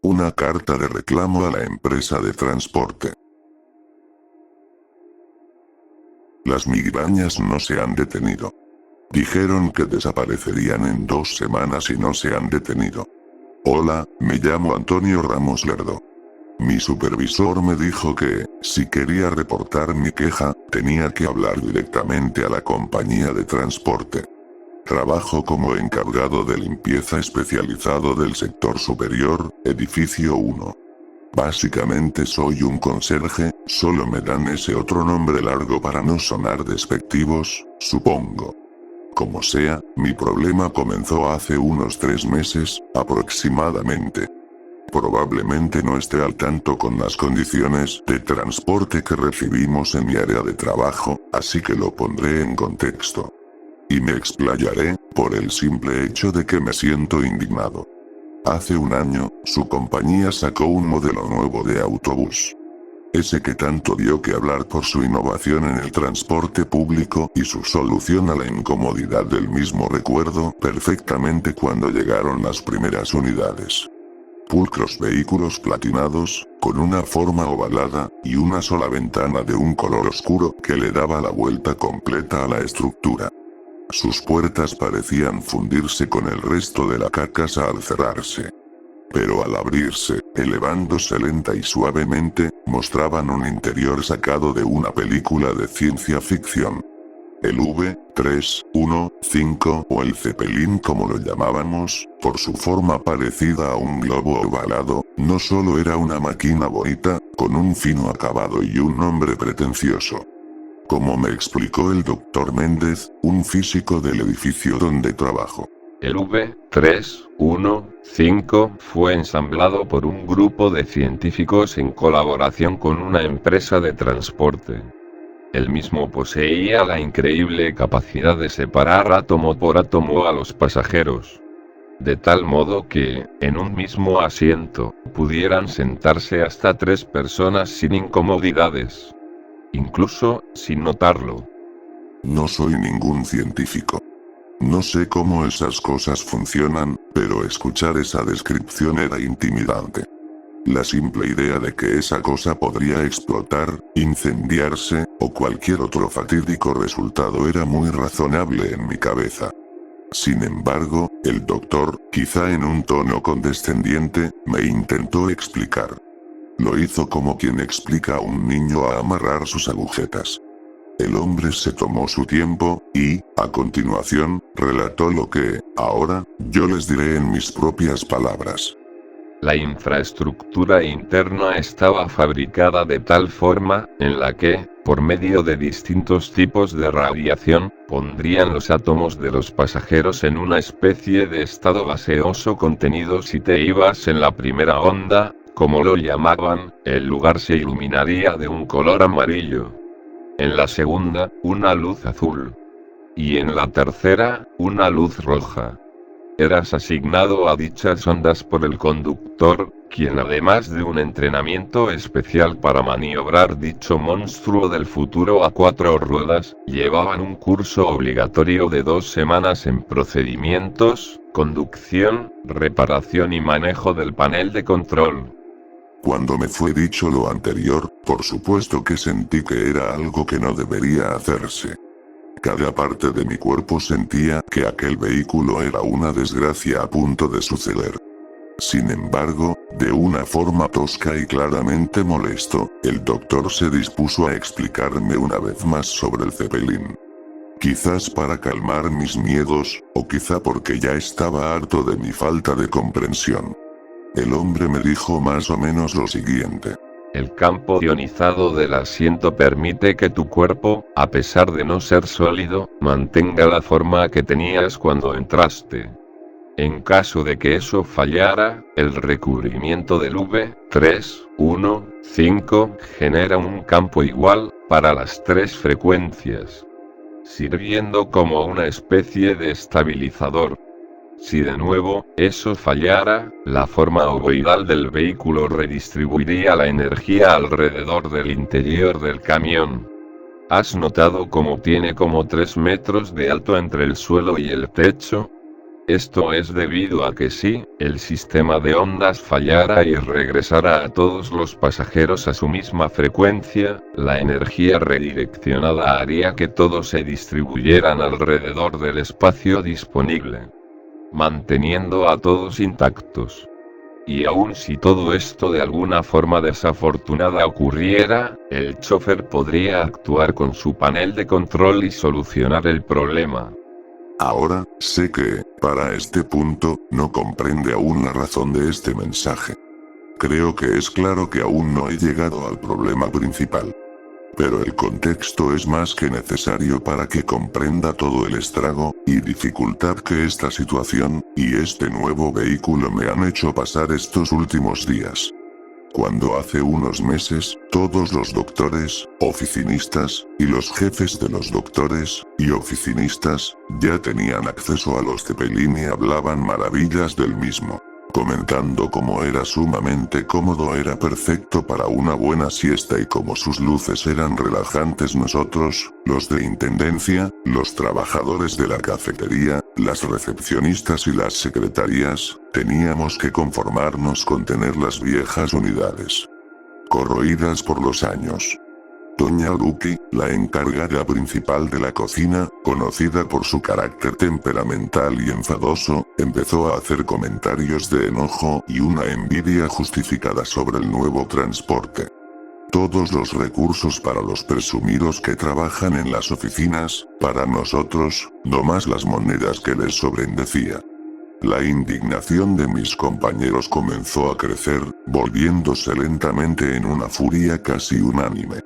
Una carta de reclamo a la empresa de transporte. Las migrañas no se han detenido. Dijeron que desaparecerían en 2 semanas y no se han detenido. Hola, me llamo Antonio Ramos Lerdo. Mi supervisor me dijo que, si quería reportar mi queja, tenía que hablar directamente a la compañía de transporte. Trabajo como encargado de limpieza especializado del sector superior, edificio 1. Básicamente soy un conserje, solo me dan ese otro nombre largo para no sonar despectivos, supongo. Como sea, mi problema comenzó hace unos 3 meses, aproximadamente. Probablemente no esté al tanto con las condiciones de transporte que recibimos en mi área de trabajo, así que lo pondré en contexto. Y me explayaré, por el simple hecho de que me siento indignado. Hace un año, su compañía sacó un modelo nuevo de autobús. Ese que tanto dio que hablar por su innovación en el transporte público y su solución a la incomodidad del mismo. Recuerdo perfectamente cuando llegaron las primeras unidades. Pulcros vehículos platinados, con una forma ovalada, y una sola ventana de un color oscuro que le daba la vuelta completa a la estructura. Sus puertas parecían fundirse con el resto de la carcasa al cerrarse. Pero al abrirse, elevándose lenta y suavemente, mostraban un interior sacado de una película de ciencia ficción. El V315 o el Zeppelin como lo llamábamos, por su forma parecida a un globo ovalado, no solo era una máquina bonita, con un fino acabado y un nombre pretencioso. Como me explicó el Dr. Méndez, un físico del edificio donde trabajo. El V315 fue ensamblado por un grupo de científicos en colaboración con una empresa de transporte. El mismo poseía la increíble capacidad de separar átomo por átomo a los pasajeros. De tal modo que, en un mismo asiento, pudieran sentarse hasta 3 personas sin incomodidades. Incluso, sin notarlo. No soy ningún científico. No sé cómo esas cosas funcionan, pero escuchar esa descripción era intimidante. La simple idea de que esa cosa podría explotar, incendiarse, o cualquier otro fatídico resultado era muy razonable en mi cabeza. Sin embargo, el doctor, quizá en un tono condescendiente, me intentó explicar. Lo hizo como quien explica a un niño a amarrar sus agujetas. El hombre se tomó su tiempo, y, a continuación, relató lo que, ahora, yo les diré en mis propias palabras. La infraestructura interna estaba fabricada de tal forma, en la que, por medio de distintos tipos de radiación, pondrían los átomos de los pasajeros en una especie de estado gaseoso contenido. Si te ibas en la primera onda, como lo llamaban, el lugar se iluminaría de un color amarillo. En la segunda, una luz azul. Y en la tercera, una luz roja. Eras asignado a dichas ondas por el conductor, quien además de un entrenamiento especial para maniobrar dicho monstruo del futuro a 4 ruedas, llevaban un curso obligatorio de 2 semanas en procedimientos, conducción, reparación y manejo del panel de control. Cuando me fue dicho lo anterior, por supuesto que sentí que era algo que no debería hacerse. Cada parte de mi cuerpo sentía que aquel vehículo era una desgracia a punto de suceder. Sin embargo, de una forma tosca y claramente molesto, el doctor se dispuso a explicarme una vez más sobre el Zeppelin. Quizás para calmar mis miedos, o quizá porque ya estaba harto de mi falta de comprensión. El hombre me dijo más o menos lo siguiente. El campo ionizado del asiento permite que tu cuerpo, a pesar de no ser sólido, mantenga la forma que tenías cuando entraste. En caso de que eso fallara, el recubrimiento del V315 genera un campo igual, para las 3 frecuencias, sirviendo como una especie de estabilizador. Si de nuevo, eso fallara, la forma ovoidal del vehículo redistribuiría la energía alrededor del interior del camión. ¿Has notado cómo tiene como 3 metros de alto entre el suelo y el techo? Esto es debido a que si el sistema de ondas fallara y regresara a todos los pasajeros a su misma frecuencia, la energía redireccionada haría que todos se distribuyeran alrededor del espacio disponible, manteniendo a todos intactos. Y aun si todo esto de alguna forma desafortunada ocurriera, el chofer podría actuar con su panel de control y solucionar el problema. Ahora, sé que, para este punto, no comprende aún la razón de este mensaje. Creo que es claro que aún no he llegado al problema principal. Pero el contexto es más que necesario para que comprenda todo el estrago y dificultad que esta situación y este nuevo vehículo me han hecho pasar estos últimos días. Cuando hace unos meses, todos los doctores, oficinistas, y los jefes de los doctores y oficinistas, ya tenían acceso a los Zeppelin y hablaban maravillas del mismo, comentando cómo era sumamente cómodo, era perfecto para una buena siesta y cómo sus luces eran relajantes. Nosotros, los de intendencia, los trabajadores de la cafetería, las recepcionistas y las secretarías, teníamos que conformarnos con tener las viejas unidades corroídas por los años. Doña Lucky, la encargada principal de la cocina, conocida por su carácter temperamental y enfadoso, empezó a hacer comentarios de enojo y una envidia justificada sobre el nuevo transporte. Todos los recursos para los presumidos que trabajan en las oficinas, para nosotros, no más las monedas que les sobren, decía. La indignación de mis compañeros comenzó a crecer, volviéndose lentamente en una furia casi unánime.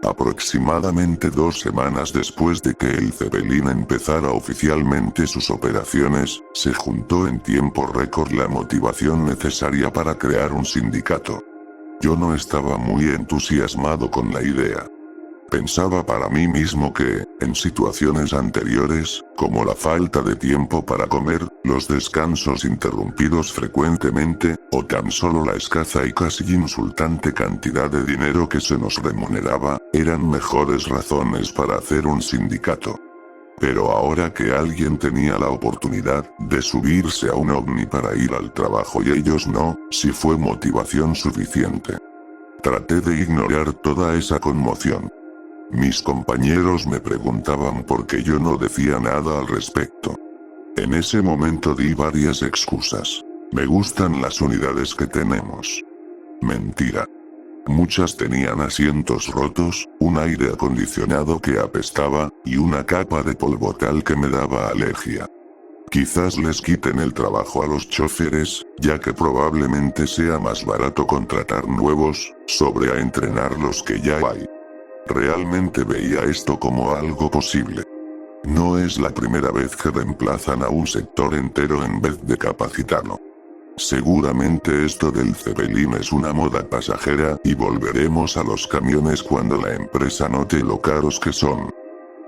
Aproximadamente 2 semanas después de que el Zeppelin empezara oficialmente sus operaciones, se juntó en tiempo récord la motivación necesaria para crear un sindicato. Yo no estaba muy entusiasmado con la idea. Pensaba para mí mismo que, en situaciones anteriores, como la falta de tiempo para comer, los descansos interrumpidos frecuentemente, o tan solo la escasa y casi insultante cantidad de dinero que se nos remuneraba, eran mejores razones para hacer un sindicato. Pero ahora que alguien tenía la oportunidad de subirse a un ovni para ir al trabajo y ellos no, sí fue motivación suficiente. Traté de ignorar toda esa conmoción. Mis compañeros me preguntaban por qué yo no decía nada al respecto. En ese momento di varias excusas. Me gustan las unidades que tenemos. Mentira. Muchas tenían asientos rotos, un aire acondicionado que apestaba, y una capa de polvo tal que me daba alergia. Quizás les quiten el trabajo a los choferes, ya que probablemente sea más barato contratar nuevos, sobre a entrenar los que ya hay. Realmente veía esto como algo posible. No es la primera vez que reemplazan a un sector entero en vez de capacitarlo. Seguramente esto del Zeppelin es una moda pasajera y volveremos a los camiones cuando la empresa note lo caros que son.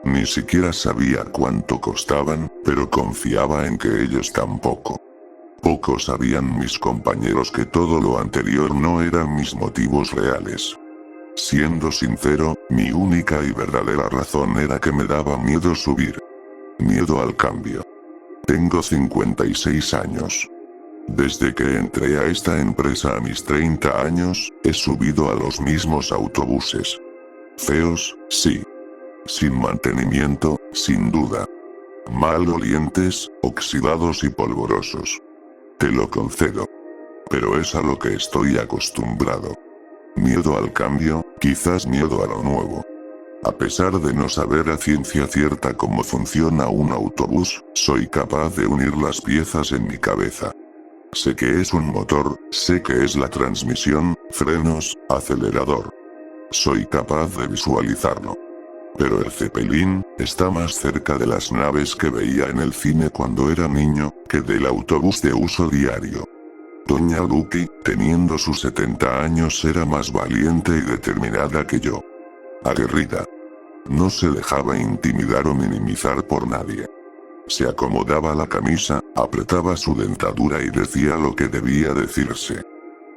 Ni siquiera sabía cuánto costaban, pero confiaba en que ellos tampoco. Poco sabían mis compañeros que todo lo anterior no eran mis motivos reales. Siendo sincero, mi única y verdadera razón era que me daba miedo subir. Miedo al cambio. Tengo 56 años. Desde que entré a esta empresa a mis 30 años, he subido a los mismos autobuses. Feos, sí. Sin mantenimiento, sin duda. Malolientes, oxidados y polvorosos. Te lo concedo. Pero es a lo que estoy acostumbrado. Miedo al cambio, quizás miedo a lo nuevo. A pesar de no saber a ciencia cierta cómo funciona un autobús, soy capaz de unir las piezas en mi cabeza. Sé que es un motor, sé que es la transmisión, frenos, acelerador. Soy capaz de visualizarlo. Pero el Zeppelin está más cerca de las naves que veía en el cine cuando era niño, que del autobús de uso diario. Doña Lucky, teniendo sus 70 años, era más valiente y determinada que yo. Aguerrida. No se dejaba intimidar o minimizar por nadie. Se acomodaba la camisa, apretaba su dentadura y decía lo que debía decirse.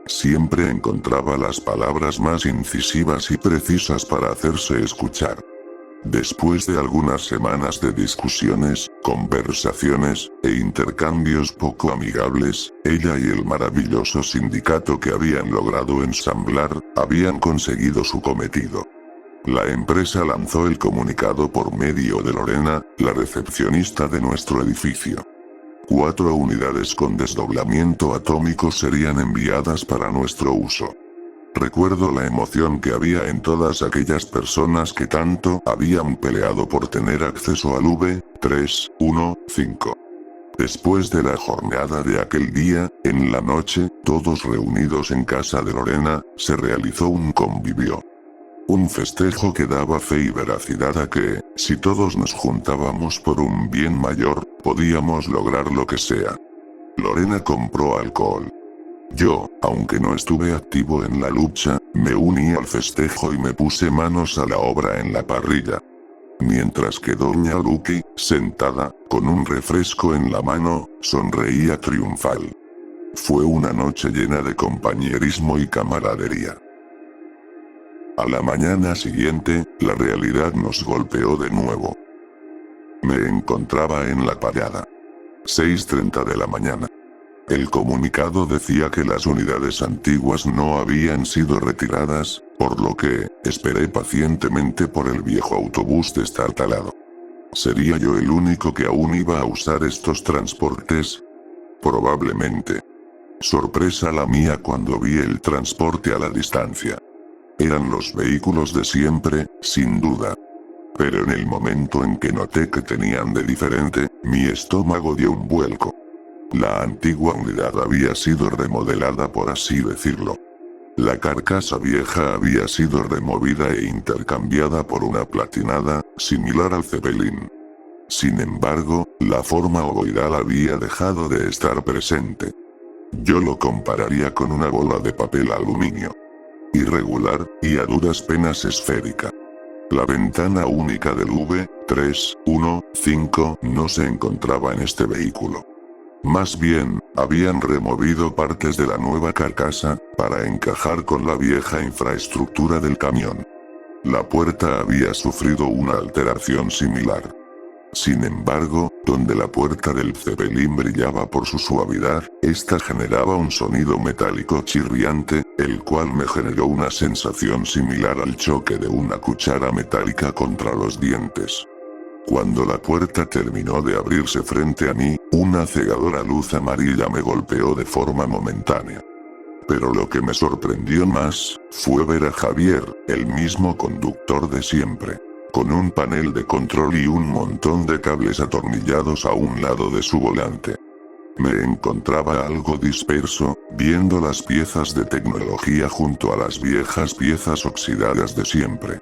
Siempre encontraba las palabras más incisivas y precisas para hacerse escuchar. Después de algunas semanas de discusiones, conversaciones, e intercambios poco amigables, ella y el maravilloso sindicato que habían logrado ensamblar, habían conseguido su cometido. La empresa lanzó el comunicado por medio de Lorena, la recepcionista de nuestro edificio. 4 unidades con desdoblamiento atómico serían enviadas para nuestro uso. Recuerdo la emoción que había en todas aquellas personas que tanto habían peleado por tener acceso al V315. Después de la jornada de aquel día, en la noche, todos reunidos en casa de Lorena, se realizó un convivio. Un festejo que daba fe y veracidad a que, si todos nos juntábamos por un bien mayor, podíamos lograr lo que sea. Lorena compró alcohol. Yo, aunque no estuve activo en la lucha, me uní al festejo y me puse manos a la obra en la parrilla. Mientras que doña Lucky, sentada, con un refresco en la mano, sonreía triunfal. Fue una noche llena de compañerismo y camaradería. A la mañana siguiente, la realidad nos golpeó de nuevo. Me encontraba en la parada. 6:30 de la mañana. El comunicado decía que las unidades antiguas no habían sido retiradas, por lo que, esperé pacientemente por el viejo autobús destartalado. ¿Sería yo el único que aún iba a usar estos transportes? Probablemente. Sorpresa la mía cuando vi el transporte a la distancia. Eran los vehículos de siempre, sin duda. Pero en el momento en que noté que tenían de diferente, mi estómago dio un vuelco. La antigua unidad había sido remodelada, por así decirlo. La carcasa vieja había sido removida e intercambiada por una platinada, similar al Zeppelin. Sin embargo, la forma ovoidal había dejado de estar presente. Yo lo compararía con una bola de papel aluminio. Irregular, y a duras penas esférica. La ventana única del V315 no se encontraba en este vehículo. Más bien, habían removido partes de la nueva carcasa, para encajar con la vieja infraestructura del camión. La puerta había sufrido una alteración similar. Sin embargo, donde la puerta del Zeppelin brillaba por su suavidad, esta generaba un sonido metálico chirriante, el cual me generó una sensación similar al choque de una cuchara metálica contra los dientes. Cuando la puerta terminó de abrirse frente a mí, una cegadora luz amarilla me golpeó de forma momentánea. Pero lo que me sorprendió más, fue ver a Javier, el mismo conductor de siempre, con un panel de control y un montón de cables atornillados a un lado de su volante. Me encontraba algo disperso, viendo las piezas de tecnología junto a las viejas piezas oxidadas de siempre.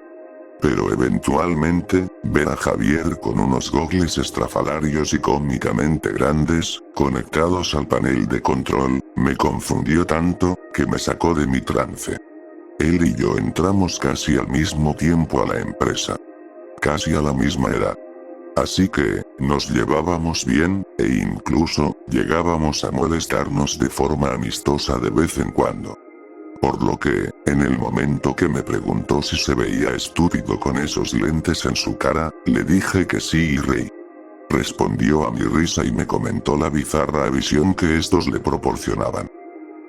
Pero eventualmente, ver a Javier con unos gogles estrafalarios y cómicamente grandes, conectados al panel de control, me confundió tanto, que me sacó de mi trance. Él y yo entramos casi al mismo tiempo a la empresa. Casi a la misma edad. Así que, nos llevábamos bien, e incluso, llegábamos a molestarnos de forma amistosa de vez en cuando. Por lo que, en el momento que me preguntó si se veía estúpido con esos lentes en su cara, le dije que sí y reí. Respondió a mi risa y me comentó la bizarra visión que estos le proporcionaban.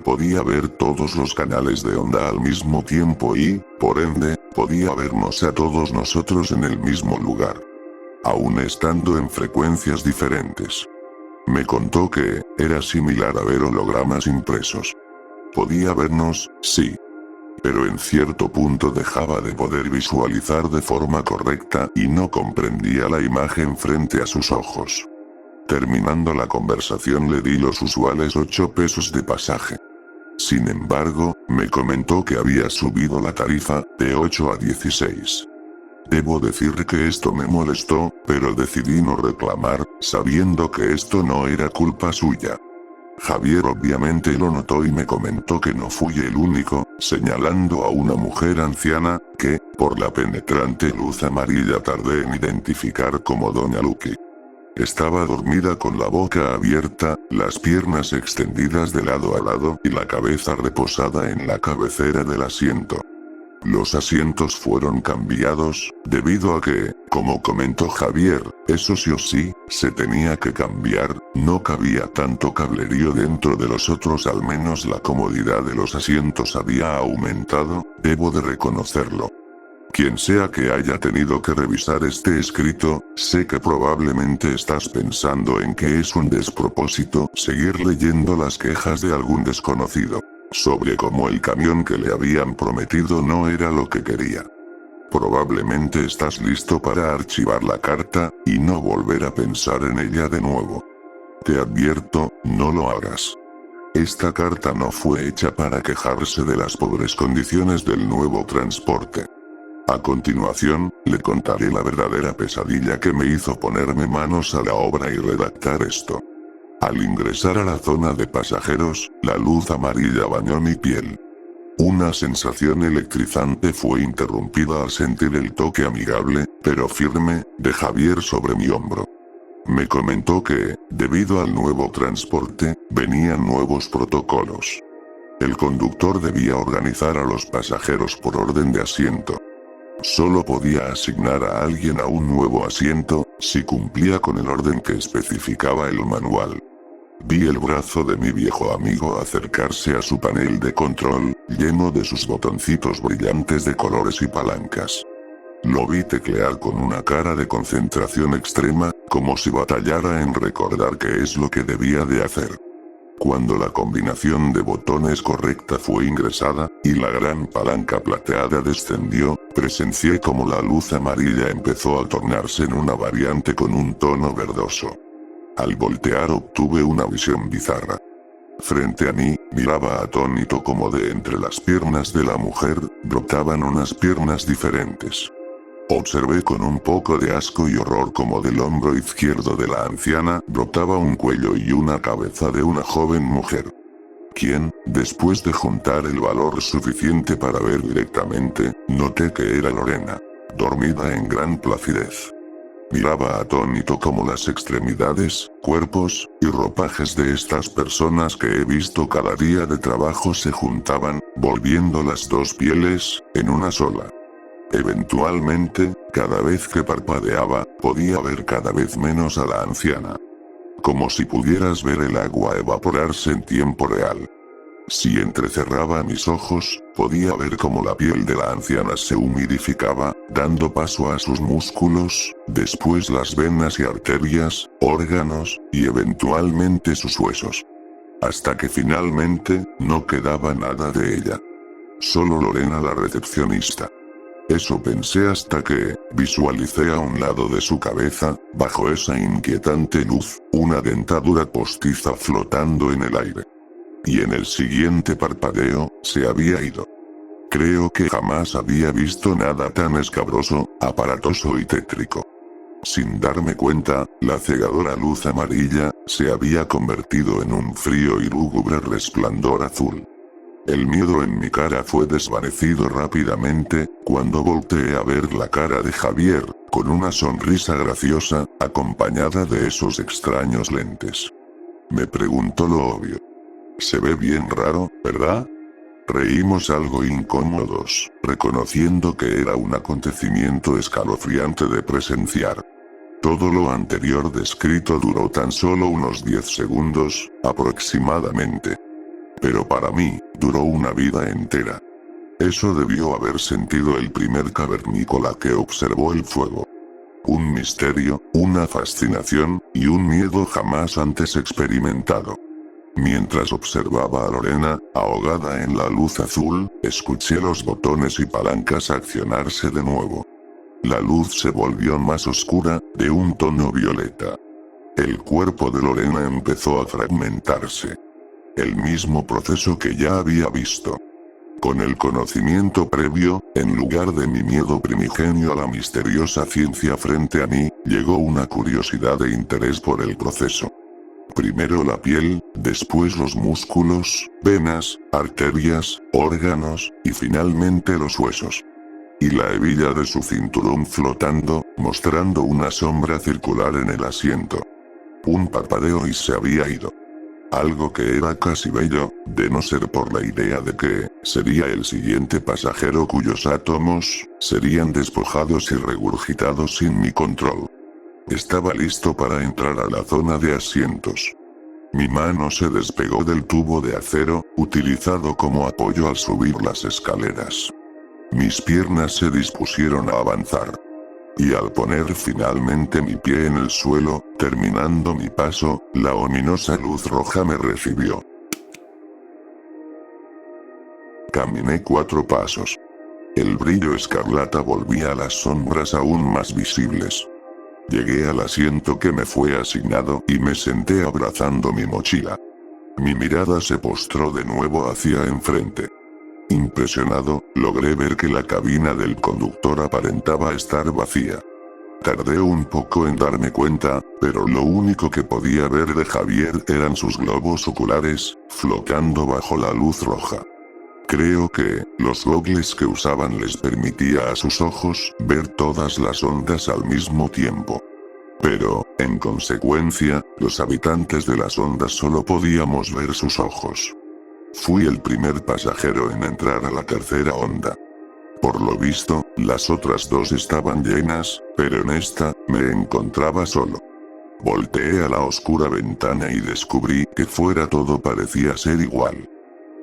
Podía ver todos los canales de onda al mismo tiempo y, por ende, podía vernos a todos nosotros en el mismo lugar. Aún estando en frecuencias diferentes. Me contó que, era similar a ver hologramas impresos. Podía vernos, sí. Pero en cierto punto dejaba de poder visualizar de forma correcta y no comprendía la imagen frente a sus ojos. Terminando la conversación le di los usuales 8 pesos de pasaje. Sin embargo, me comentó que había subido la tarifa, de 8 a 16. Debo decir que esto me molestó, pero decidí no reclamar, sabiendo que esto no era culpa suya. Javier obviamente lo notó y me comentó que no fui el único, señalando a una mujer anciana, que, por la penetrante luz amarilla tardé en identificar como doña Lucky. Estaba dormida con la boca abierta, las piernas extendidas de lado a lado y la cabeza reposada en la cabecera del asiento. Los asientos fueron cambiados, debido a que, como comentó Javier, eso sí o sí, se tenía que cambiar, no cabía tanto cablerío dentro de los otros, al menos la comodidad de los asientos había aumentado, debo de reconocerlo. Quien sea que haya tenido que revisar este escrito, sé que probablemente estás pensando en que es un despropósito seguir leyendo las quejas de algún desconocido sobre cómo el camión que le habían prometido no era lo que quería. Probablemente estás listo para archivar la carta, y no volver a pensar en ella de nuevo. Te advierto, no lo hagas. Esta carta no fue hecha para quejarse de las pobres condiciones del nuevo transporte. A continuación, le contaré la verdadera pesadilla que me hizo ponerme manos a la obra y redactar esto. Al ingresar a la zona de pasajeros, la luz amarilla bañó mi piel. Una sensación electrizante fue interrumpida al sentir el toque amigable, pero firme, de Javier sobre mi hombro. Me comentó que, debido al nuevo transporte, venían nuevos protocolos. El conductor debía organizar a los pasajeros por orden de asiento. Solo podía asignar a alguien a un nuevo asiento, si cumplía con el orden que especificaba el manual. Vi el brazo de mi viejo amigo acercarse a su panel de control, lleno de sus botoncitos brillantes de colores y palancas. Lo vi teclear con una cara de concentración extrema, como si batallara en recordar qué es lo que debía de hacer. Cuando la combinación de botones correcta fue ingresada, y la gran palanca plateada descendió, presencié como la luz amarilla empezó a tornarse en una variante con un tono verdoso. Al voltear obtuve una visión bizarra. Frente a mí, miraba atónito como de entre las piernas de la mujer, brotaban unas piernas diferentes. Observé con un poco de asco y horror como del hombro izquierdo de la anciana brotaba un cuello y una cabeza de una joven mujer. Quien, después de juntar el valor suficiente para ver directamente, noté que era Lorena, dormida en gran placidez. Miraba atónito como las extremidades, cuerpos, y ropajes de estas personas que he visto cada día de trabajo se juntaban, volviendo las dos pieles, en una sola. Eventualmente, cada vez que parpadeaba, podía ver cada vez menos a la anciana. Como si pudieras ver el agua evaporarse en tiempo real. Si entrecerraba mis ojos, podía ver cómo la piel de la anciana se humidificaba, dando paso a sus músculos, después las venas y arterias, órganos, y eventualmente sus huesos. Hasta que finalmente, no quedaba nada de ella. Solo Lorena la recepcionista. Eso pensé hasta que, visualicé a un lado de su cabeza, bajo esa inquietante luz, una dentadura postiza flotando en el aire. Y en el siguiente parpadeo, se había ido. Creo que jamás había visto nada tan escabroso, aparatoso y tétrico. Sin darme cuenta, la cegadora luz amarilla, se había convertido en un frío y lúgubre resplandor azul. El miedo en mi cara fue desvanecido rápidamente, cuando volteé a ver la cara de Javier, con una sonrisa graciosa, acompañada de esos extraños lentes. Me preguntó lo obvio. Se ve bien raro, ¿verdad? Reímos algo incómodos, reconociendo que era un acontecimiento escalofriante de presenciar. Todo lo anterior descrito duró tan solo unos 10 segundos, aproximadamente. Pero para mí, duró una vida entera. Eso debió haber sentido el primer cavernícola que observó el fuego. Un misterio, una fascinación, y un miedo jamás antes experimentado. Mientras observaba a Lorena, ahogada en la luz azul, escuché los botones y palancas accionarse de nuevo. La luz se volvió más oscura, de un tono violeta. El cuerpo de Lorena empezó a fragmentarse. El mismo proceso que ya había visto. Con el conocimiento previo, en lugar de mi miedo primigenio a la misteriosa ciencia frente a mí, llegó una curiosidad e interés por el proceso. Primero la piel, después los músculos, venas, arterias, órganos, y finalmente los huesos. Y la hebilla de su cinturón flotando, mostrando una sombra circular en el asiento. Un parpadeo y se había ido. Algo que era casi bello, de no ser por la idea de que sería el siguiente pasajero cuyos átomos serían despojados y regurgitados sin mi control. Estaba listo para entrar a la zona de asientos. Mi mano se despegó del tubo de acero, utilizado como apoyo al subir las escaleras. Mis piernas se dispusieron a avanzar. Y al poner finalmente mi pie en el suelo, terminando mi paso, la ominosa luz roja me recibió. Caminé 4 pasos. El brillo escarlata volvía a las sombras aún más visibles. Llegué al asiento que me fue asignado y me senté abrazando mi mochila. Mi mirada se postró de nuevo hacia enfrente. Impresionado, logré ver que la cabina del conductor aparentaba estar vacía. Tardé un poco en darme cuenta, pero lo único que podía ver de Javier eran sus globos oculares, flotando bajo la luz roja. Creo que los gogles que usaban les permitía a sus ojos ver todas las ondas al mismo tiempo. Pero, en consecuencia, los habitantes de las ondas solo podíamos ver sus ojos. Fui el primer pasajero en entrar a la tercera onda. Por lo visto, las otras 2 estaban llenas, pero en esta, me encontraba solo. Volteé a la oscura ventana y descubrí que fuera todo parecía ser igual.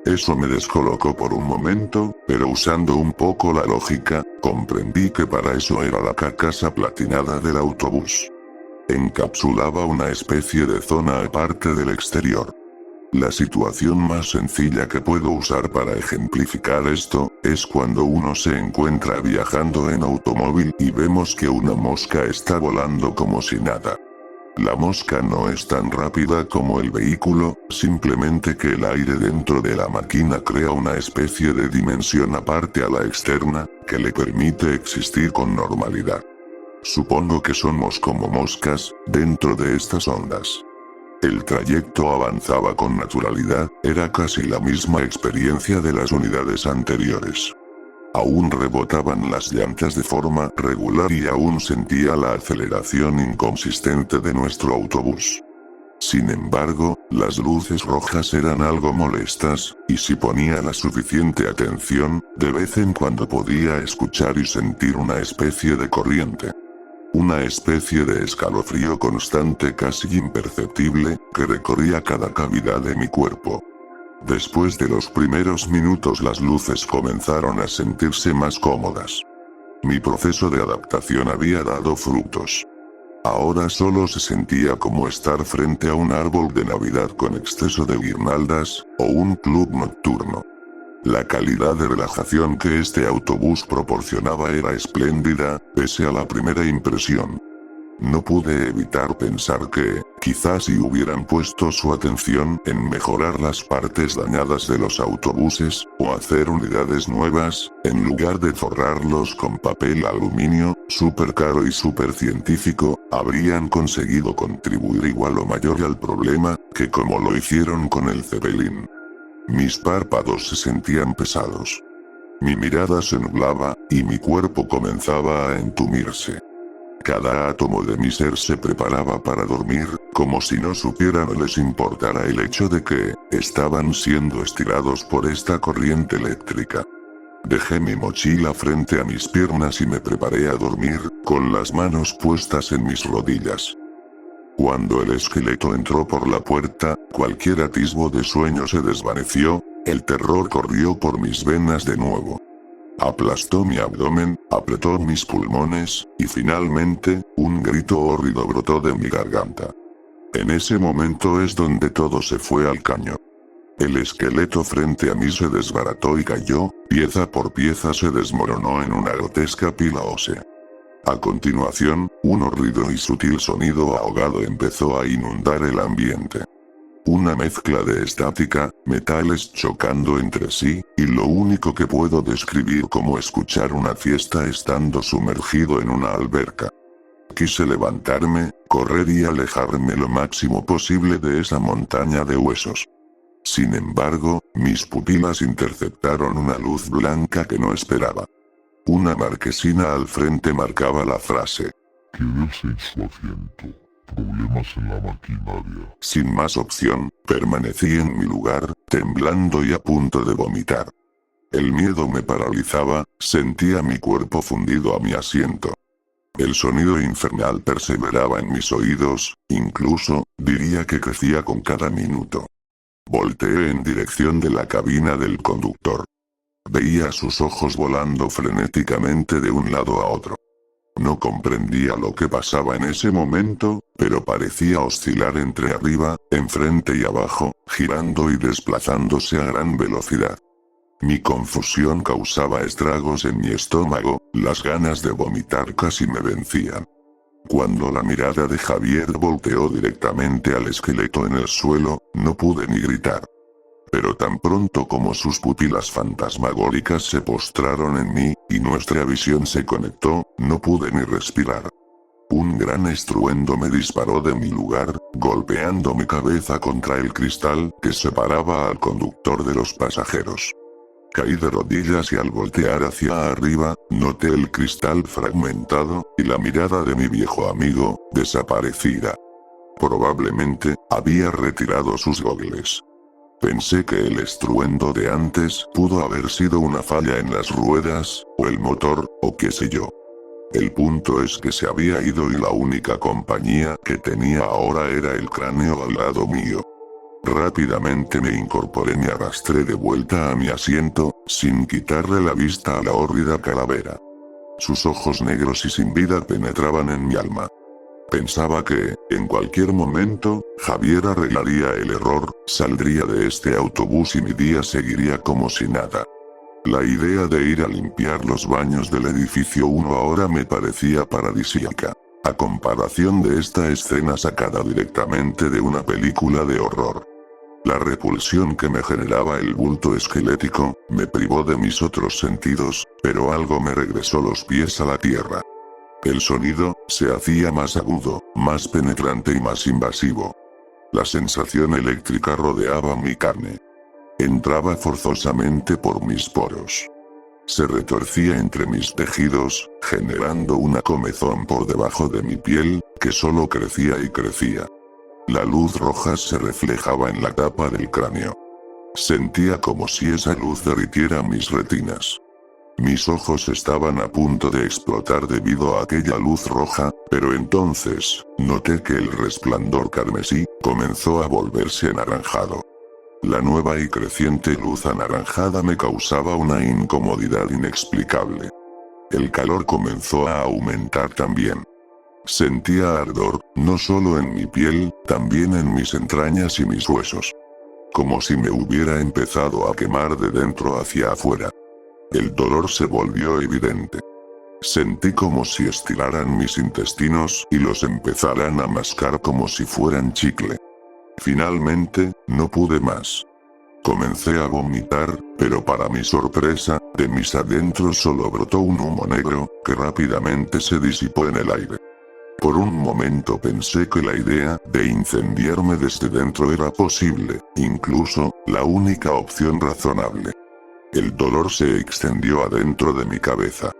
Eso me descolocó por un momento, pero usando un poco la lógica, comprendí que para eso era la carcasa platinada del autobús. Encapsulaba una especie de zona aparte del exterior. La situación más sencilla que puedo usar para ejemplificar esto, es cuando uno se encuentra viajando en automóvil y vemos que una mosca está volando como si nada. La mosca no es tan rápida como el vehículo, simplemente que el aire dentro de la máquina crea una especie de dimensión aparte a la externa, que le permite existir con normalidad. Supongo que somos como moscas, dentro de estas ondas. El trayecto avanzaba con naturalidad, era casi la misma experiencia de las unidades anteriores. Aún rebotaban las llantas de forma regular y aún sentía la aceleración inconsistente de nuestro autobús. Sin embargo, las luces rojas eran algo molestas, y si ponía la suficiente atención, de vez en cuando podía escuchar y sentir una especie de corriente. Una especie de escalofrío constante casi imperceptible, que recorría cada cavidad de mi cuerpo. Después de los primeros minutos las luces comenzaron a sentirse más cómodas. Mi proceso de adaptación había dado frutos. Ahora solo se sentía como estar frente a un árbol de Navidad con exceso de guirnaldas, o un club nocturno. La calidad de relajación que este autobús proporcionaba era espléndida, pese a la primera impresión. No pude evitar pensar que, quizás si hubieran puesto su atención en mejorar las partes dañadas de los autobuses, o hacer unidades nuevas, en lugar de forrarlos con papel aluminio, súper caro y súper científico, habrían conseguido contribuir igual o mayor al problema, que como lo hicieron con el Zeppelin. Mis párpados se sentían pesados. Mi mirada se nublaba, y mi cuerpo comenzaba a entumirse. Cada átomo de mi ser se preparaba para dormir, como si no supieran o les importara el hecho de que estaban siendo estirados por esta corriente eléctrica. Dejé mi mochila frente a mis piernas y me preparé a dormir, con las manos puestas en mis rodillas. Cuando el esqueleto entró por la puerta, cualquier atisbo de sueño se desvaneció, el terror corrió por mis venas de nuevo. Aplastó mi abdomen, apretó mis pulmones, y finalmente, un grito hórrido brotó de mi garganta. En ese momento es donde todo se fue al caño. El esqueleto frente a mí se desbarató y cayó, pieza por pieza se desmoronó en una grotesca pila ósea. A continuación, un horrido y sutil sonido ahogado empezó a inundar el ambiente. Una mezcla de estática, metales chocando entre sí, y lo único que puedo describir como escuchar una fiesta estando sumergido en una alberca. Quise levantarme, correr y alejarme lo máximo posible de esa montaña de huesos. Sin embargo, mis pupilas interceptaron una luz blanca que no esperaba. Una marquesina al frente marcaba la frase: "Quédese en su asiento, problemas en la maquinaria. Sin más opción, permanecí en mi lugar, temblando y a punto de vomitar. El miedo me paralizaba, sentía mi cuerpo fundido a mi asiento. El sonido infernal perseveraba en mis oídos, incluso, diría que crecía con cada minuto. Volteé en dirección de la cabina del conductor. Veía sus ojos volando frenéticamente de un lado a otro. No comprendía lo que pasaba en ese momento, pero parecía oscilar entre arriba, enfrente y abajo, girando y desplazándose a gran velocidad. Mi confusión causaba estragos en mi estómago, las ganas de vomitar casi me vencían. Cuando la mirada de Javier volteó directamente al esqueleto en el suelo, no pude ni gritar. Pero tan pronto como sus pupilas fantasmagóricas se postraron en mí, y nuestra visión se conectó, no pude ni respirar. Un gran estruendo me disparó de mi lugar, golpeando mi cabeza contra el cristal que separaba al conductor de los pasajeros. Caí de rodillas y al voltear hacia arriba, noté el cristal fragmentado, y la mirada de mi viejo amigo, desaparecida. Probablemente, había retirado sus gogles. Pensé que el estruendo de antes pudo haber sido una falla en las ruedas, o el motor, o qué sé yo. El punto es que se había ido y la única compañía que tenía ahora era el cráneo al lado mío. Rápidamente me incorporé y me arrastré de vuelta a mi asiento, sin quitarle la vista a la hórrida calavera. Sus ojos negros y sin vida penetraban en mi alma. Pensaba que, en cualquier momento, Javier arreglaría el error, saldría de este autobús y mi día seguiría como si nada. La idea de ir a limpiar los baños del edificio 1 ahora me parecía paradisíaca, a comparación de esta escena sacada directamente de una película de horror. La repulsión que me generaba el bulto esquelético, me privó de mis otros sentidos, pero algo me regresó los pies a la tierra. El sonido, se hacía más agudo, más penetrante y más invasivo. La sensación eléctrica rodeaba mi carne. Entraba forzosamente por mis poros. Se retorcía entre mis tejidos, generando una comezón por debajo de mi piel, que solo crecía y crecía. La luz roja se reflejaba en la tapa del cráneo. Sentía como si esa luz derritiera mis retinas. Mis ojos estaban a punto de explotar debido a aquella luz roja, pero entonces, noté que el resplandor carmesí comenzó a volverse anaranjado. La nueva y creciente luz anaranjada me causaba una incomodidad inexplicable. El calor comenzó a aumentar también. Sentía ardor, no solo en mi piel, también en mis entrañas y mis huesos. Como si me hubiera empezado a quemar de dentro hacia afuera. El dolor se volvió evidente. Sentí como si estiraran mis intestinos y los empezaran a mascar como si fueran chicle. Finalmente, no pude más. Comencé a vomitar, pero para mi sorpresa, de mis adentros solo brotó un humo negro, que rápidamente se disipó en el aire. Por un momento pensé que la idea de incendiarme desde dentro era posible, incluso, la única opción razonable. El dolor se extendió adentro de mi cabeza.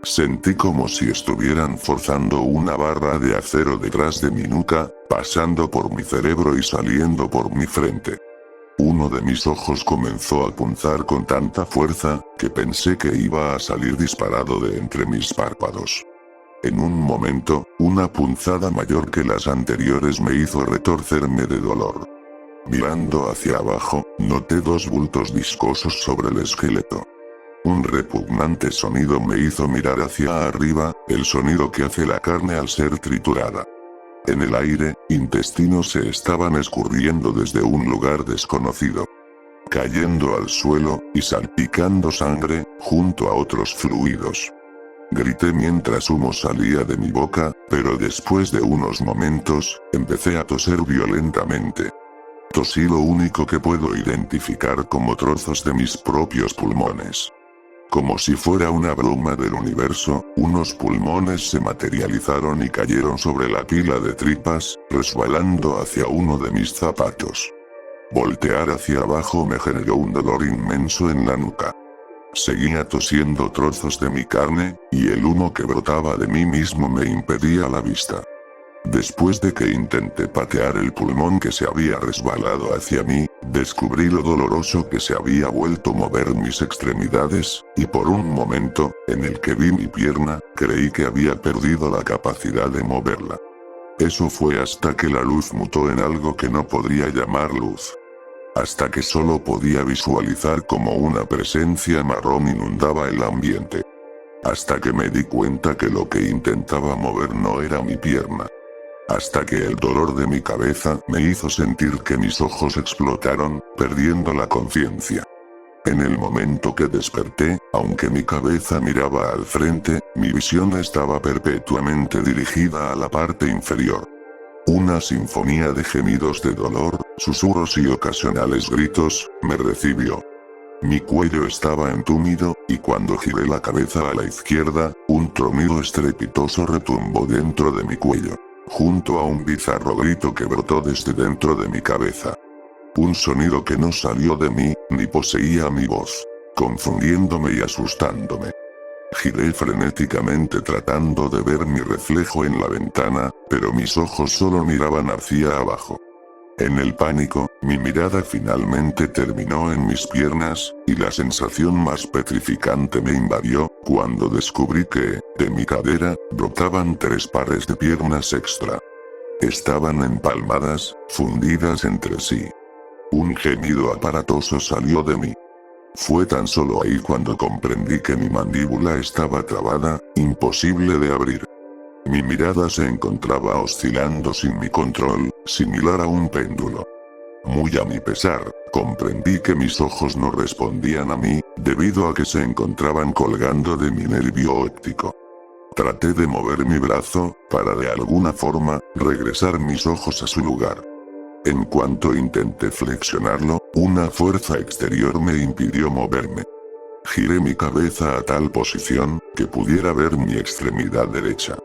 Sentí como si estuvieran forzando una barra de acero detrás de mi nuca, pasando por mi cerebro y saliendo por mi frente. Uno de mis ojos comenzó a punzar con tanta fuerza, que pensé que iba a salir disparado de entre mis párpados. En un momento, una punzada mayor que las anteriores me hizo retorcerme de dolor. Mirando hacia abajo, noté dos bultos viscosos sobre el esqueleto. Un repugnante sonido me hizo mirar hacia arriba, el sonido que hace la carne al ser triturada. En el aire, intestinos se estaban escurriendo desde un lugar desconocido, cayendo al suelo, y salpicando sangre, junto a otros fluidos. Grité mientras humo salía de mi boca, pero después de unos momentos, empecé a toser violentamente. Tosí lo único que puedo identificar como trozos de mis propios pulmones. Como si fuera una broma del universo, unos pulmones se materializaron y cayeron sobre la pila de tripas, resbalando hacia uno de mis zapatos. Voltear hacia abajo me generó un dolor inmenso en la nuca. Seguía tosiendo trozos de mi carne, y el humo que brotaba de mí mismo me impedía la vista. Después de que intenté patear el pulmón que se había resbalado hacia mí, descubrí lo doloroso que se había vuelto mover mis extremidades, y por un momento, en el que vi mi pierna, creí que había perdido la capacidad de moverla. Eso fue hasta que la luz mutó en algo que no podría llamar luz. Hasta que solo podía visualizar como una presencia marrón inundaba el ambiente. Hasta que me di cuenta que lo que intentaba mover no era mi pierna. Hasta que el dolor de mi cabeza me hizo sentir que mis ojos explotaron, perdiendo la conciencia. En el momento que desperté, aunque mi cabeza miraba al frente, mi visión estaba perpetuamente dirigida a la parte inferior. Una sinfonía de gemidos de dolor, susurros y ocasionales gritos, me recibió. Mi cuello estaba entumido, y cuando giré la cabeza a la izquierda, un tronido estrepitoso retumbó dentro de mi cuello, junto a un bizarro grito que brotó desde dentro de mi cabeza. Un sonido que no salió de mí, ni poseía mi voz, confundiéndome y asustándome. Giré frenéticamente tratando de ver mi reflejo en la ventana, pero mis ojos solo miraban hacia abajo. En el pánico, mi mirada finalmente terminó en mis piernas, y la sensación más petrificante me invadió, cuando descubrí que, de mi cadera, brotaban 3 pares de piernas extra. Estaban empalmadas, fundidas entre sí. Un gemido aparatoso salió de mí. Fue tan solo ahí cuando comprendí que mi mandíbula estaba trabada, imposible de abrir. Mi mirada se encontraba oscilando sin mi control, similar a un péndulo. Muy a mi pesar, comprendí que mis ojos no respondían a mí, debido a que se encontraban colgando de mi nervio óptico. Traté de mover mi brazo, para de alguna forma, regresar mis ojos a su lugar. En cuanto intenté flexionarlo, una fuerza exterior me impidió moverme. Giré mi cabeza a tal posición, que pudiera ver mi extremidad derecha.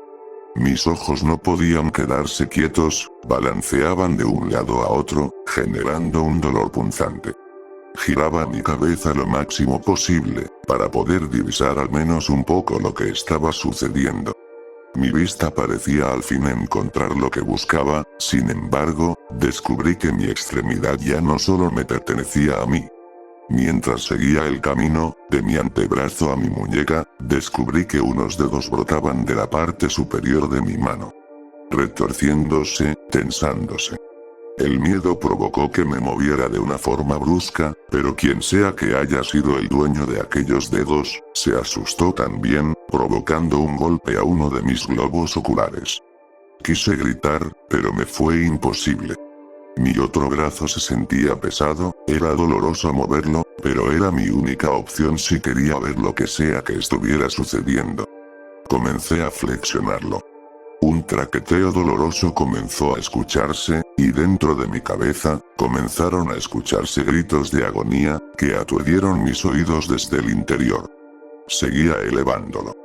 Mis ojos no podían quedarse quietos, balanceaban de un lado a otro, generando un dolor punzante. Giraba mi cabeza lo máximo posible, para poder divisar al menos un poco lo que estaba sucediendo. Mi vista parecía al fin encontrar lo que buscaba, sin embargo, descubrí que mi extremidad ya no solo me pertenecía a mí. Mientras seguía el camino, de mi antebrazo a mi muñeca, descubrí que unos dedos brotaban de la parte superior de mi mano. Retorciéndose, tensándose. El miedo provocó que me moviera de una forma brusca, pero quien sea que haya sido el dueño de aquellos dedos, se asustó también, provocando un golpe a uno de mis globos oculares. Quise gritar, pero me fue imposible. Mi otro brazo se sentía pesado, era doloroso moverlo, pero era mi única opción si quería ver lo que sea que estuviera sucediendo. Comencé a flexionarlo. Un traqueteo doloroso comenzó a escucharse, y dentro de mi cabeza, comenzaron a escucharse gritos de agonía, que aturdieron mis oídos desde el interior. Seguía elevándolo.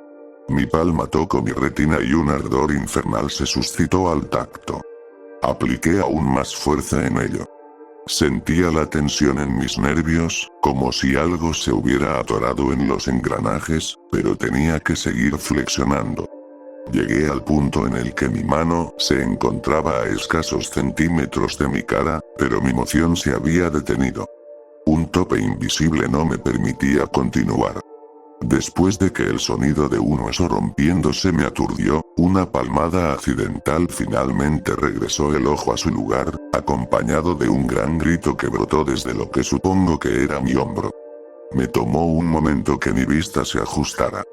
Mi palma tocó mi retina y un ardor infernal se suscitó al tacto. Apliqué aún más fuerza en ello. Sentía la tensión en mis nervios, como si algo se hubiera atorado en los engranajes, pero tenía que seguir flexionando. Llegué al punto en el que mi mano se encontraba a escasos centímetros de mi cara, pero mi moción se había detenido. Un tope invisible no me permitía continuar. Después de que el sonido de un hueso rompiéndose me aturdió, una palmada accidental finalmente regresó el ojo a su lugar, acompañado de un gran grito que brotó desde lo que supongo que era mi hombro. Me tomó un momento que mi vista se ajustara.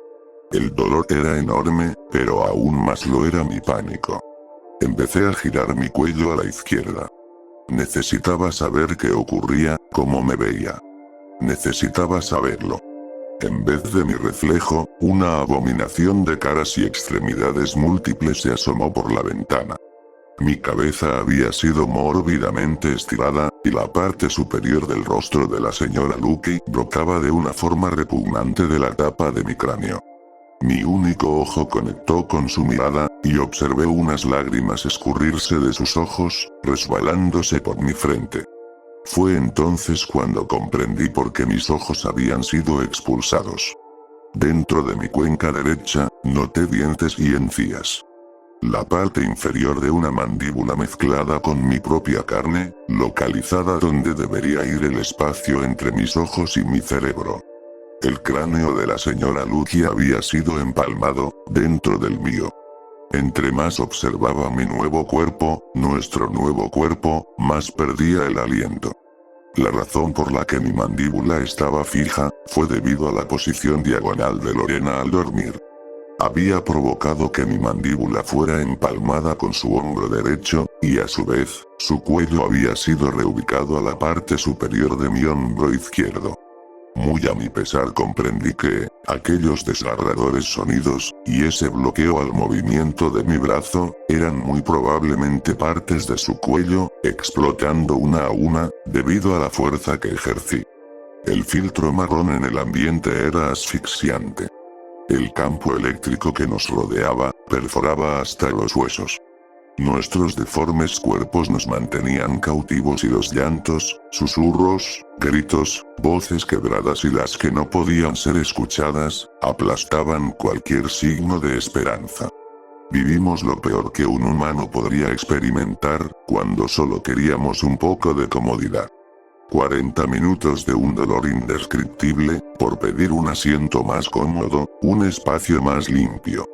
El dolor era enorme, pero aún más lo era mi pánico. Empecé a girar mi cuello a la izquierda. Necesitaba saber qué ocurría, cómo me veía. Necesitaba saberlo. En vez de mi reflejo, una abominación de caras y extremidades múltiples se asomó por la ventana. Mi cabeza había sido mórbidamente estirada, y la parte superior del rostro de la señora Lucky brotaba de una forma repugnante de la tapa de mi cráneo. Mi único ojo conectó con su mirada, y observé unas lágrimas escurrirse de sus ojos, resbalándose por mi frente. Fue entonces cuando comprendí por qué mis ojos habían sido expulsados. Dentro de mi cuenca derecha, noté dientes y encías. La parte inferior de una mandíbula mezclada con mi propia carne, localizada donde debería ir el espacio entre mis ojos y mi cerebro. El cráneo de la señora Lucky había sido empalmado, dentro del mío. Entre más observaba mi nuevo cuerpo, nuestro nuevo cuerpo, más perdía el aliento. La razón por la que mi mandíbula estaba fija, fue debido a la posición diagonal de Lorena al dormir. Había provocado que mi mandíbula fuera empalmada con su hombro derecho, y a su vez, su cuello había sido reubicado a la parte superior de mi hombro izquierdo. Muy a mi pesar comprendí que, aquellos desgarradores sonidos, y ese bloqueo al movimiento de mi brazo, eran muy probablemente partes de su cuello, explotando una a una, debido a la fuerza que ejercí. El filtro marrón en el ambiente era asfixiante. El campo eléctrico que nos rodeaba, perforaba hasta los huesos. Nuestros deformes cuerpos nos mantenían cautivos y los llantos, susurros, gritos, voces quebradas y las que no podían ser escuchadas, aplastaban cualquier signo de esperanza. Vivimos lo peor que un humano podría experimentar, cuando solo queríamos un poco de comodidad. 40 minutos de un dolor indescriptible, por pedir un asiento más cómodo, un espacio más limpio.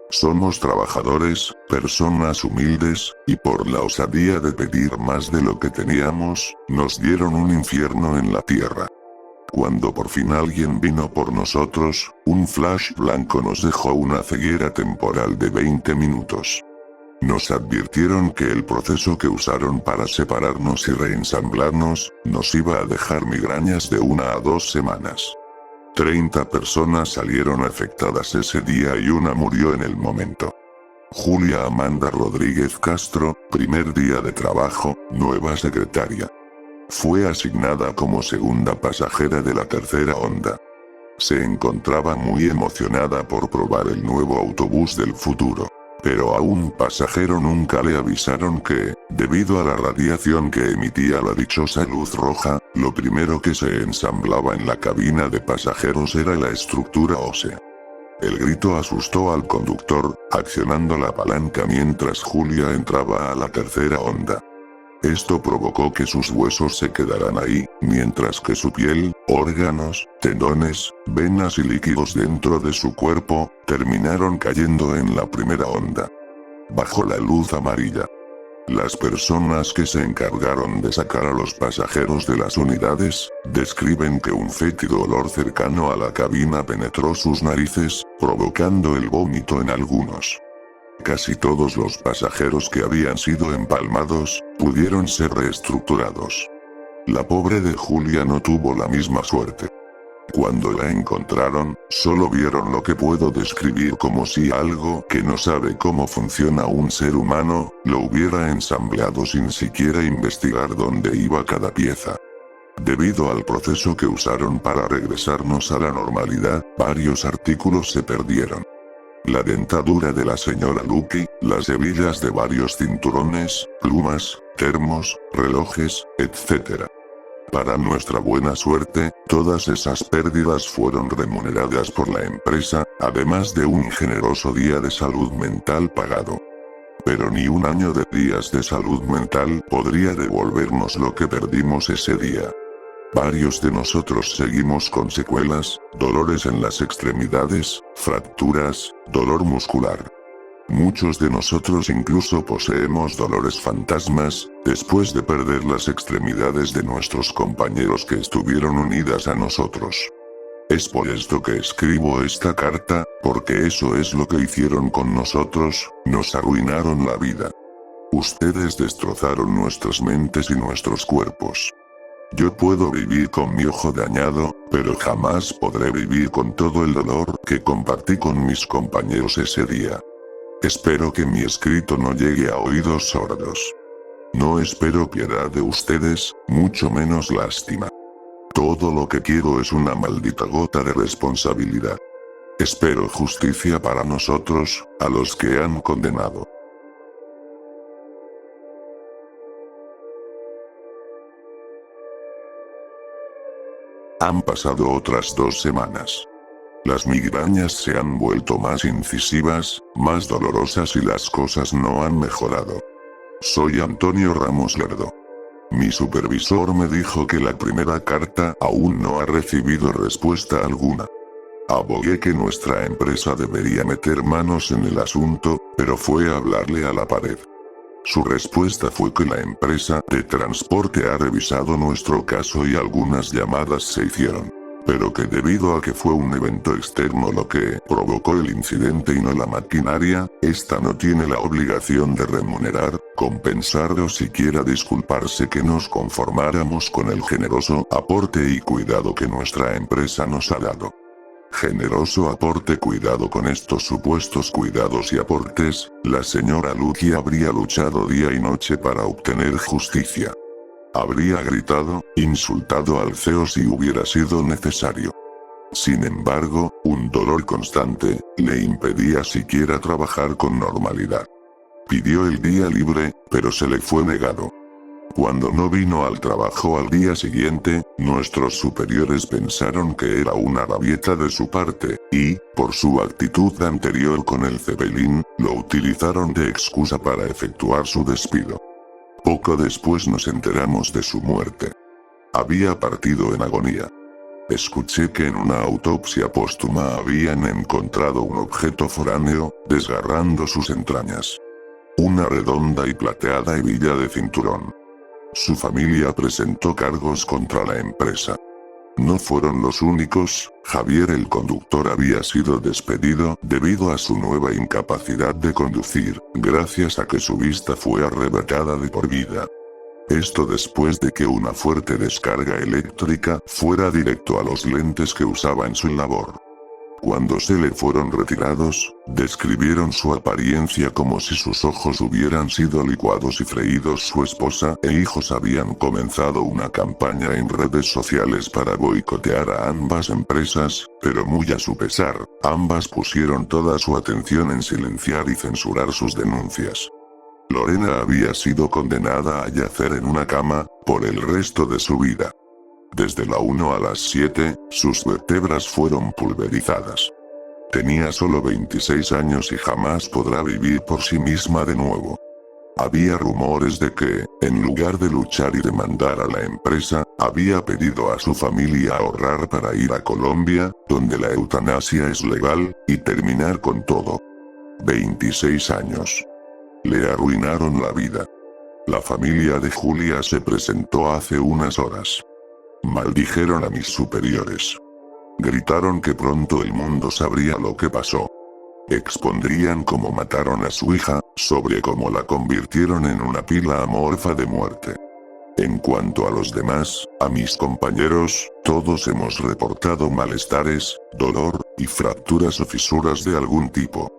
Somos trabajadores, personas humildes, y por la osadía de pedir más de lo que teníamos, nos dieron un infierno en la tierra. Cuando por fin alguien vino por nosotros, un flash blanco nos dejó una ceguera temporal de 20 minutos. Nos advirtieron que el proceso que usaron para separarnos y reensamblarnos, nos iba a dejar migrañas de 1 a 2 semanas. 30 personas salieron afectadas ese día y una murió en el momento. Julia Amanda Rodríguez Castro, primer día de trabajo, nueva secretaria. Fue asignada como segunda pasajera de la tercera onda. Se encontraba muy emocionada por probar el nuevo autobús del futuro. Pero a un pasajero nunca le avisaron que, debido a la radiación que emitía la dichosa luz roja, lo primero que se ensamblaba en la cabina de pasajeros era la estructura ósea. El grito asustó al conductor, accionando la palanca mientras Julia entraba a la tercera onda. Esto provocó que sus huesos se quedaran ahí, mientras que su piel, órganos, tendones, venas y líquidos dentro de su cuerpo, terminaron cayendo en la primera onda. Bajo la luz amarilla. Las personas que se encargaron de sacar a los pasajeros de las unidades, describen que un fétido olor cercano a la cabina penetró sus narices, provocando el vómito en algunos. Casi todos los pasajeros que habían sido empalmados, pudieron ser reestructurados. La pobre de Julia no tuvo la misma suerte. Cuando la encontraron, solo vieron lo que puedo describir como si algo que no sabe cómo funciona un ser humano, lo hubiera ensambleado sin siquiera investigar dónde iba cada pieza. Debido al proceso que usaron para regresarnos a la normalidad, varios artículos se perdieron. La dentadura de la señora Lucky, las hebillas de varios cinturones, plumas, termos, relojes, etc. Para nuestra buena suerte, todas esas pérdidas fueron remuneradas por la empresa, además de un generoso día de salud mental pagado. Pero ni un año de días de salud mental podría devolvernos lo que perdimos ese día. Varios de nosotros seguimos con secuelas, dolores en las extremidades, fracturas, dolor muscular. Muchos de nosotros incluso poseemos dolores fantasmas, después de perder las extremidades de nuestros compañeros que estuvieron unidas a nosotros. Es por esto que escribo esta carta, porque eso es lo que hicieron con nosotros, nos arruinaron la vida. Ustedes destrozaron nuestras mentes y nuestros cuerpos. Yo puedo vivir con mi ojo dañado, pero jamás podré vivir con todo el dolor que compartí con mis compañeros ese día. Espero que mi escrito no llegue a oídos sordos. No espero piedad de ustedes, mucho menos lástima. Todo lo que quiero es una maldita gota de responsabilidad. Espero justicia para nosotros, a los que han condenado. Han pasado otras 2 semanas. Las migrañas se han vuelto más incisivas, más dolorosa si las cosas no han mejorado. Soy Antonio Ramos Lerdo. Mi supervisor me dijo que la primera carta aún no ha recibido respuesta alguna. Abogué que nuestra empresa debería meter manos en el asunto, pero fue a hablarle a la pared. Su respuesta fue que la empresa de transporte ha revisado nuestro caso y algunas llamadas se hicieron. Pero que debido a que fue un evento externo lo que provocó el incidente y no la maquinaria, esta no tiene la obligación de remunerar, compensar o siquiera disculparse, que nos conformáramos con el generoso aporte y cuidado que nuestra empresa nos ha dado. Generoso aporte. Cuidado. Con estos supuestos cuidados y aportes, la señora Lucky habría luchado día y noche para obtener justicia. Habría gritado, insultado al CEO si hubiera sido necesario. Sin embargo, un dolor constante le impedía siquiera trabajar con normalidad. Pidió el día libre, pero se le fue negado. Cuando no vino al trabajo al día siguiente, nuestros superiores pensaron que era una rabieta de su parte, y, por su actitud anterior con el Zeppelin, lo utilizaron de excusa para efectuar su despido. Poco después nos enteramos de su muerte. Había partido en agonía. Escuché que en una autopsia póstuma habían encontrado un objeto foráneo, desgarrando sus entrañas. Una redonda y plateada hebilla de cinturón. Su familia presentó cargos contra la empresa. No fueron los únicos. Javier, el conductor, había sido despedido debido a su nueva incapacidad de conducir, gracias a que su vista fue arrebatada de por vida. Esto después de que una fuerte descarga eléctrica fuera directo a los lentes que usaba en su labor. Cuando se le fueron retirados, describieron su apariencia como si sus ojos hubieran sido licuados y freídos. Su esposa e hijos habían comenzado una campaña en redes sociales para boicotear a ambas empresas, pero muy a su pesar, ambas pusieron toda su atención en silenciar y censurar sus denuncias. Lorena había sido condenada a yacer en una cama por el resto de su vida. Desde la 1 a las 7, sus vértebras fueron pulverizadas. Tenía solo 26 años y jamás podrá vivir por sí misma de nuevo. Había rumores de que, en lugar de luchar y demandar a la empresa, había pedido a su familia ahorrar para ir a Colombia, donde la eutanasia es legal, y terminar con todo. 26 años. Le arruinaron la vida. La familia de Julia se presentó hace unas horas. Maldijeron a mis superiores. Gritaron que pronto el mundo sabría lo que pasó. Expondrían cómo mataron a su hija, sobre cómo la convirtieron en una pila amorfa de muerte. En cuanto a los demás, a mis compañeros, todos hemos reportado malestares, dolor, y fracturas o fisuras de algún tipo.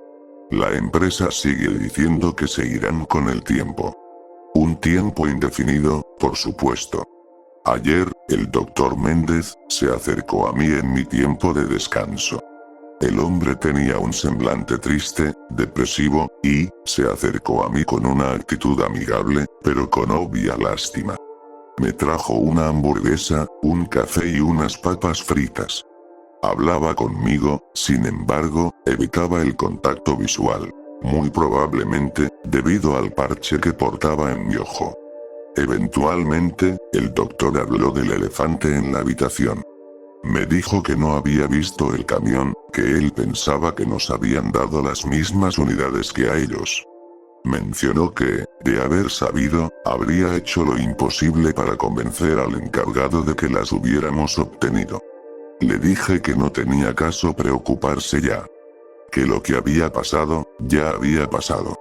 La empresa sigue diciendo que seguirán con el tiempo. Un tiempo indefinido, por supuesto. Ayer, el doctor Méndez se acercó a mí en mi tiempo de descanso. El hombre tenía un semblante triste, depresivo, y se acercó a mí con una actitud amigable, pero con obvia lástima. Me trajo una hamburguesa, un café y unas papas fritas. Hablaba conmigo, sin embargo, evitaba el contacto visual, muy probablemente, debido al parche que portaba en mi ojo. Eventualmente, el doctor habló del elefante en la habitación. Me dijo que no había visto el camión, que él pensaba que nos habían dado las mismas unidades que a ellos. Mencionó que, de haber sabido, habría hecho lo imposible para convencer al encargado de que las hubiéramos obtenido. Le dije que no tenía caso preocuparse ya. Que lo que había pasado, ya había pasado.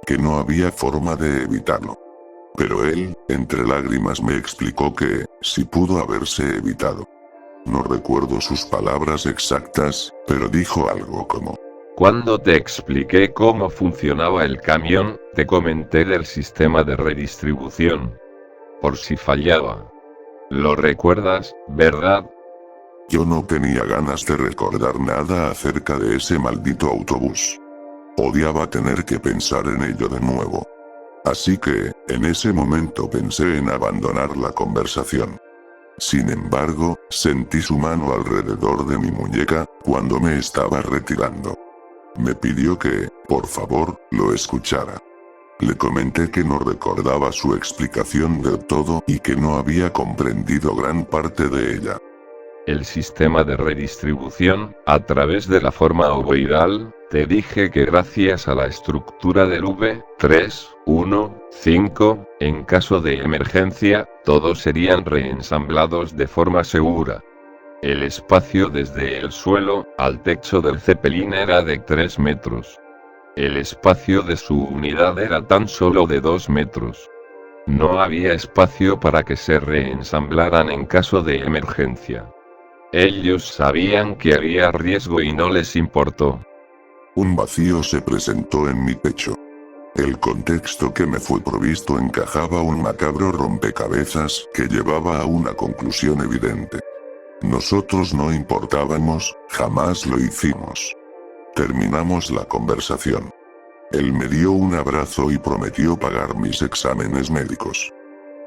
Que no había forma de evitarlo. Pero él, entre lágrimas, me explicó que, si pudo haberse evitado. No recuerdo sus palabras exactas, pero dijo algo como: Cuando te expliqué cómo funcionaba el camión, te comenté del sistema de redistribución. Por si fallaba. ¿Lo recuerdas, verdad? Yo no tenía ganas de recordar nada acerca de ese maldito autobús. Odiaba tener que pensar en ello de nuevo. Así que, en ese momento pensé en abandonar la conversación. Sin embargo, sentí su mano alrededor de mi muñeca, cuando me estaba retirando. Me pidió que, por favor, lo escuchara. Le comenté que no recordaba su explicación del todo y que no había comprendido gran parte de ella. El sistema de redistribución, a través de la forma ovoidal, te dije que gracias a la estructura del V, 3, 1, 5, en caso de emergencia, todos serían reensamblados de forma segura. El espacio desde el suelo al techo del Zeppelin era de 3 metros. El espacio de su unidad era tan solo de 2 metros. No había espacio para que se reensamblaran en caso de emergencia. Ellos sabían que había riesgo y no les importó. Un vacío se presentó en mi pecho. El contexto que me fue provisto encajaba un macabro rompecabezas que llevaba a una conclusión evidente. Nosotros no importábamos, jamás lo hicimos. Terminamos la conversación. Él me dio un abrazo y prometió pagar mis exámenes médicos.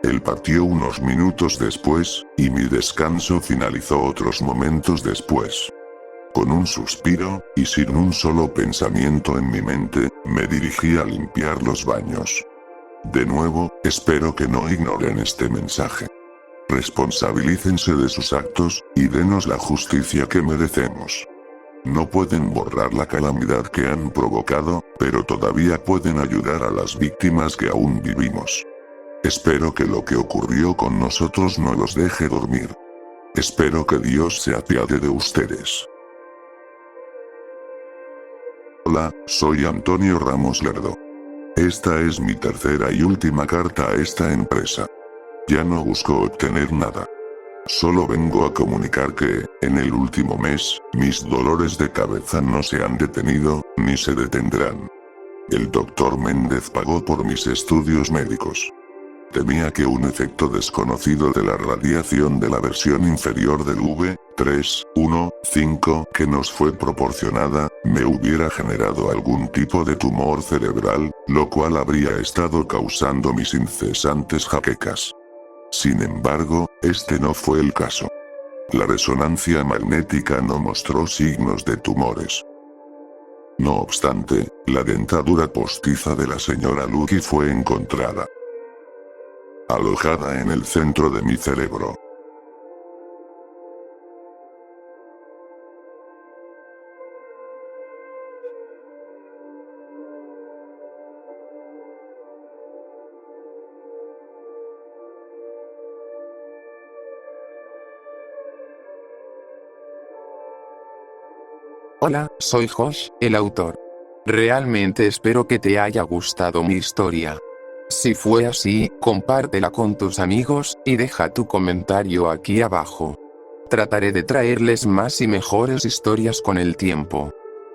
Él partió unos minutos después, y mi descanso finalizó otros momentos después. Con un suspiro, y sin un solo pensamiento en mi mente, me dirigí a limpiar los baños. De nuevo, espero que no ignoren este mensaje. Responsabilícense de sus actos, y denos la justicia que merecemos. No pueden borrar la calamidad que han provocado, pero todavía pueden ayudar a las víctimas que aún vivimos. Espero que lo que ocurrió con nosotros no los deje dormir. Espero que Dios se apiade de ustedes. Hola, soy Antonio Ramos Lerdo. Esta es mi tercera y última carta a esta empresa. Ya no busco obtener nada. Solo vengo a comunicar que, en el último mes, mis dolores de cabeza no se han detenido, ni se detendrán. El doctor Méndez pagó por mis estudios médicos. Temía que un efecto desconocido de la radiación de la versión inferior del V315 que nos fue proporcionada, me hubiera generado algún tipo de tumor cerebral, lo cual habría estado causando mis incesantes jaquecas. Sin embargo, este no fue el caso. La resonancia magnética no mostró signos de tumores. No obstante, la dentadura postiza de la señora Lucky fue encontrada, alojada en el centro de mi cerebro. Hola, soy Josh, el autor. Realmente espero que te haya gustado mi historia. Si fue así, compártela con tus amigos, y deja tu comentario aquí abajo. Trataré de traerles más y mejores historias con el tiempo.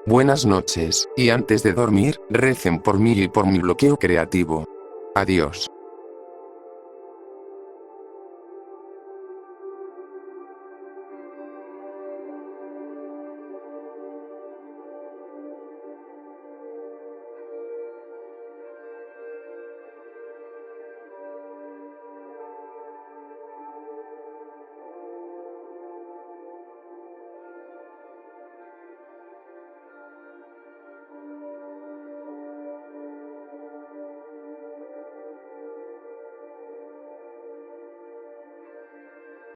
Buenas noches, y antes de dormir, recen por mí y por mi bloqueo creativo. Adiós.